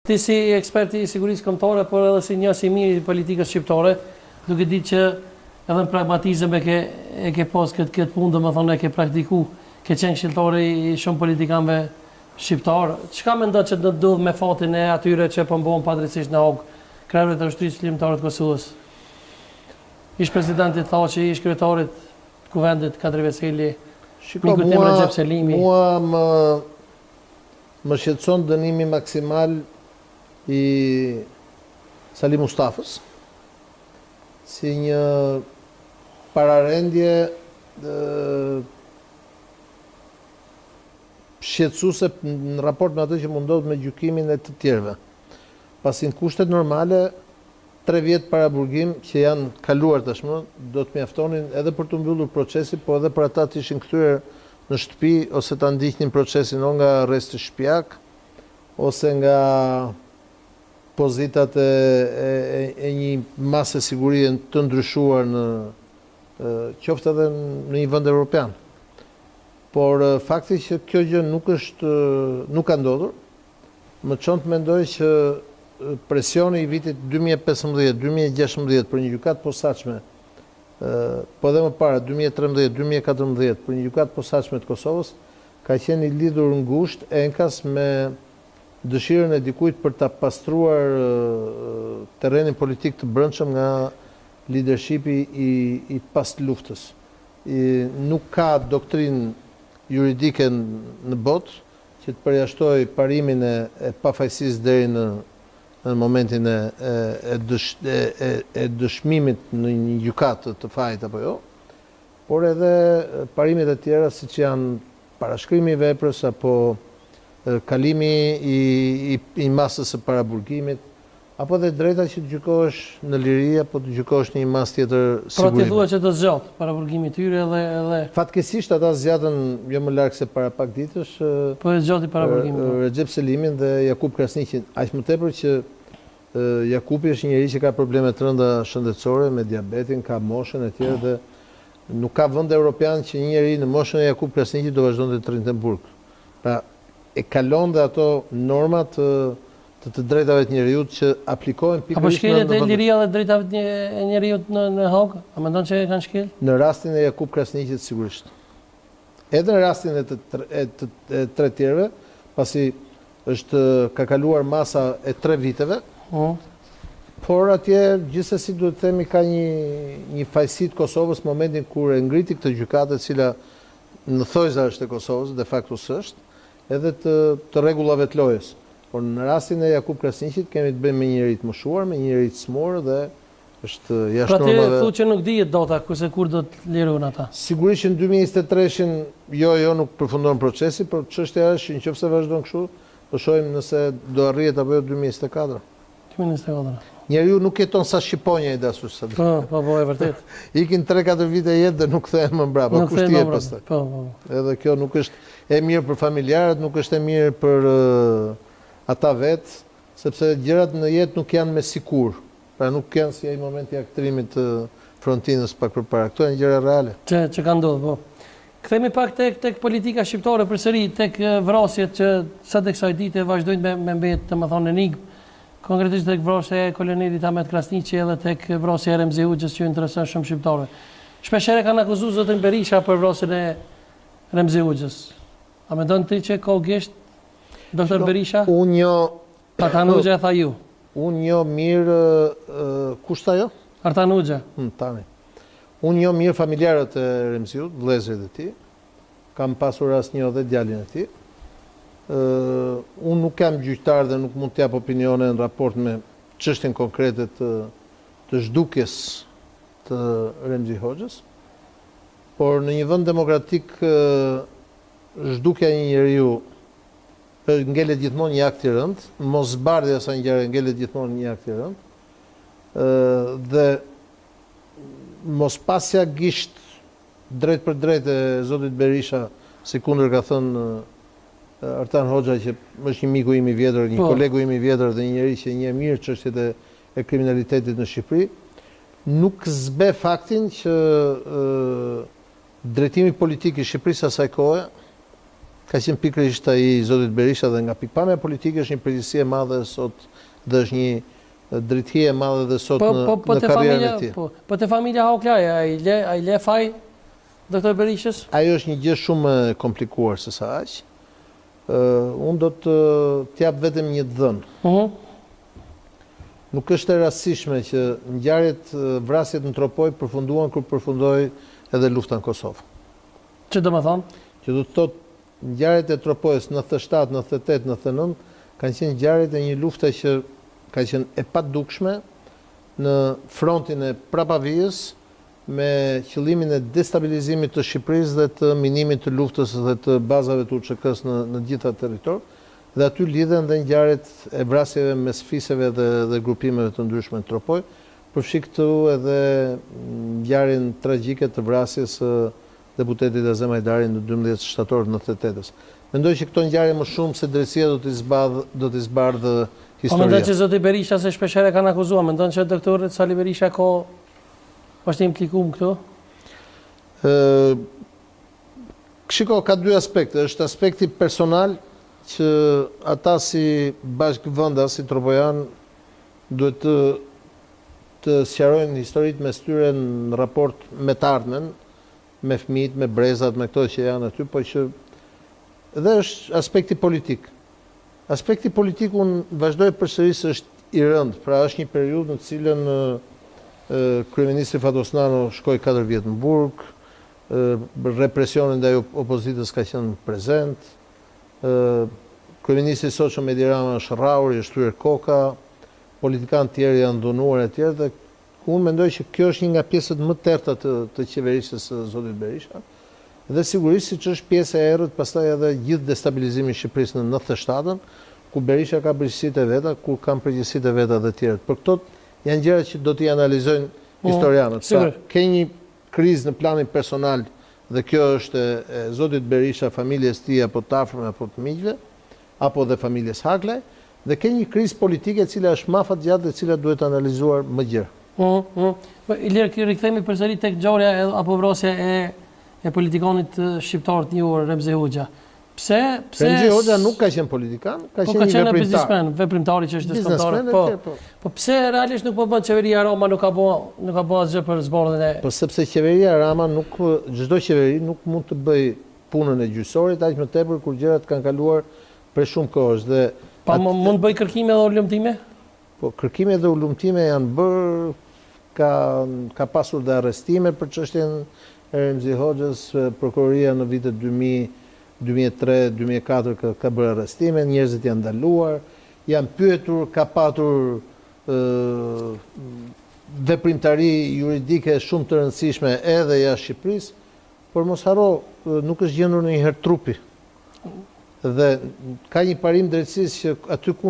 ti si eksperti i sigurisë kombëtare, por edhe si njës i mirë i politikës shqiptare, duke ditë që edhe në pragmatizëm e ke pas këtë punë, domethënë e ke praktiku, ke qenë këshilltari i shumë politikanëve shqiptar. Çka mendon që do të ndodh me fatin e atyre që po mbohen padrejtisht në Hague, kryetarët të ushtrisë ligjore të Kosovës? Ish presidenti Thaçi, ish kryetarit të kuvendit Kadri Veseli, mua më shqetëson dënimi maksimal i Sali Mustafës si një pararendje shqetësuese në raport me atë që mundohet me gjykimin e të tjerëve. Pasi në kushtet normale 3 vjet para burgim që janë kaluar tashmë, do të mjaftonin edhe për të mbyllur procesi, po edhe për ata të ishin kthyer në shtëpi ose ta ndiqnin procesin o nga arresti shtëpiak ose nga pozitat e një mase sigurie të ndryshuar në qoftë edhe në një vend evropian. Por fakti që kjo gjë nuk ka ndodhur, më çon të mendoj që presioni i vitit 2015-2016 për një gjykatë posaçme, po dhe më para 2013-2014 për një gjykatë posaçme të Kosovës, ka qenë i lidhur ngushtë enkas me dëshirën e dikujt për ta pastruar terrenin politik të brendshëm nga leadershipi i pas luftës. Nuk ka doktrinë juridike në botë që të përjashtoj parimin e pafajësisë deri në momentin e dëshmimit në një gjykatë të fajit apo jo, por edhe parimet e tjera siç janë parashkrimi i veprës apo kalimi i masës së paraburgimit, apo dhe drejta që të gjykohesh në liri apo të gjykohesh në një mas tjetër sigurimi. Pra ti thua që do zgjat paraburgimi i tyre edhe fatkeqësisht ata zgjatën jo më larg se para pak ditësh. Po e zgjati paraburgimin. Recep Selimin dhe Jakub Krasniqin, aq më tepër që Jakubi është një njeri që ka probleme të rënda shëndetësore me diabetin, ka moshën e tjerë dhe nuk ka vend evropian që një njeri në moshën e Jakub Krasniqit do vazhdonte të rrinte në burg. Pra e kalon dhe ato normat të drejtave të njeriut që aplikohen pikërisht. Apo shkeljet e liria dhe drejtave e njeriut në Hague? A mendon që kanë shkel? Në rastin e Jakub Krasniqit sigurisht. Edhe në rastin e të tre tjerëve, pasi ka kaluar masa e 3 viteve, por atje gjithsesi duhet të themi ka një fajësi të Kosovës momentin kur e ngriti këtë gjykatë e cila në thojza është e Kosovës, de facto s'është, edhe të rregullave të lojës. Por në rastin e Jakub Krasniqit kemi të bëjmë me një njeri të moshuar, me një njeri të smur dhe është jashtë normave. Pra ti thu që nuk dihet data kur do të lirohen ata. Sigurisht që në 2023-shin jo nuk përfundon procesi, por çështja është nëse vazhdon kështu, do shohim nëse do arrihet apo jo 2024. 2024. Njeriu nuk jeton sa shqiponja i dashur sa. Po, e vërtet. Ikin 3-4 vite jetë dhe nuk kthehen më mbrapa. Kush ti je pastaj? Po. Edhe kjo nuk është e mirë për familjarët, nuk është e mirë për ata vetë, sepse gjërat në jetë nuk janë me sikur. Pra nuk janë si ai momenti i aktrimit të Frontinës pak përpara. Këto janë gjëra reale. Që ka ndodhur, po. Kthehemi pak tek politika shqiptare përsëri, tek vrasjet që sa tek kësaj dite vazhdojnë me mbetë, domethënë enigmë. Konkretisht tek vrasja e kolonelit Ahmet Krasniqi edhe tek vrasja e Remzi Hoxhës që intereson shumë shqiptarëve. Shpeshherë kanë akuzuar zotin Berisha për vrasjen e Remzi Hoxhës. A mendon ti që ka gjesht Dr. Berisha? Artan Hoxha e tha ju. Unë njoh mirë kush tha jo? Artan Hoxha. Tani. Unë njoh mirë familjarët e Remziut, vëllezërit e tij. Kam pasur asnjë dhe djalin e tij. Unë nuk jam gjyqtar dhe nuk mund të jap opinione në raport me çështjen konkrete të zhdukjes të Remzi Hoxhës. Por në një vend demokratik zhdukja e një njeriu ngelet gjithmonë një akt i rënd, mosbardhja e asaj ngjarje ngelet gjithmonë një akt i rënd. Dhe mospasja gisht drejt për drejt e zotit Berisha, sikundër ka thënë Artan Hoxha që është një miku im i vjetër, një kolegu im i vjetër dhe një njeri që njeh mirë çështjet e kriminalitetit në Shqipëri, nuk zbe faktin që drejtimi politik i Shqipërisë asaj kohe ka qenë pikërisht ai zotit Berisha dhe nga pikpamja politike është një përgjegjësi e madhe sot dhe është një drejtësi e madhe dhe sot në karrierën e tij. Po te familja Hauklaj, ai le faj doktor Berishës? Ajo është një gjë shumë e komplikuar se sa aq. Unë do të t'jap vetëm një dhënë. Nuk është e rastësishme që ngjarjet, vrasjet në Tropoj përfunduan kur përfundoi edhe lufta në Kosovë. Që do të thonë? Që do të thotë ngjarjet e Tropojës 97, 98, 99 kanë qenë ngjarjet e një lufte që ka qenë e padukshme në frontin e prapavijës me qëllimin e destabilizimit të Shqipërisë dhe të minimit të luftës dhe të bazave të UÇK-s në gjitha territor. Dhe aty lidhen dhe ngjarjet e vrasjeve mes fiseve dhe grupimeve të ndryshme në Tropoj. Përfshi këtu edhe ngjarjen tragjike të vrasjes së deputetit Azem Hajdari në 12 shtator 98-s. Mendoj që këto ngjarje më shumë se drejtësia do t'i zbardhë historia. Po mendon që zoti Berisha se shpeshherë kanë akuzuar, mendon që doktor Sali Berisha është implikuar këtu? Shiko, ka dy aspekte. Është aspekti personal që ata si bashkëvënda, si tropojan, duhet të sqarojnë historitë mes tyre në raport me të ardhmen, me fëmijët, me brezat, me këto që janë aty, po që dhe është aspekti politik. Aspekti politik unë vazhdoj përsërisë është i rëndë, pra është një periudhë në cilën kryeministri Fatosnano shkoi 4 vjet në burg, represioni ndaj opozitës ka qenë prezent, kryeministri Soço Edi Rama është rrahur, i shtryer koka, politikanë tjerë janë dhunuar e tjerë, dhe unë mendoj që kjo është një nga pjesët më terta të qeverisjes së zotit Berisha, dhe sigurisht siç është pjesë e errët pastaj edhe gjithë destabilizimi i Shqipërisë në 97-ën, ku Berisha ka përgjegjësitë e veta, ku kanë përgjegjësitë e veta dhe të tjerët. Për këto janë gjëra që do t'i analizojnë historianët. Pra, ke një krizë në planin personal dhe kjo është e zotit Berisha, familjes tij apo të afërm apo të miqve, apo dhe familjes Haklaj, dhe ke një krizë politike e cila është mafat gjatë dhe cila duhet analizuar më gjerë. Ilir, rikthehemi përsëri tek ngjarja apo vrasja e politikanit shqiptar të njohur Remzi Hoxha. Pse Remzi Hoxha nuk ka qenë politikan, ka qenë një veprimtar. Veprimtari që është dëshmëtar. Po pse realisht nuk po bën qeveria Rama, nuk ka bën asgjë për zbardhjen e... Po sepse qeveria Rama çdo qeveri nuk mund të bëj punën e gjyqësorit, aq më tepër kur gjërat kanë kaluar për shumë kohësh dhe pa mund të bëj kërkime dhe ulëmtime? Po kërkime dhe ulëmtime janë bërë, ka pasur dhe arrestime për çështjen e Remzi Hoxhës, prokuroria në vitet 2003-2004 ka bërë arrestime, njerëzit janë ndaluar, janë pyetur, ka patur veprimtari juridike shumë të rëndësishme edhe jashtë Shqipërisë, por mos harro, nuk është gjendur ndonjëherë trupi. Dhe ka një parim drejtësisë që aty ku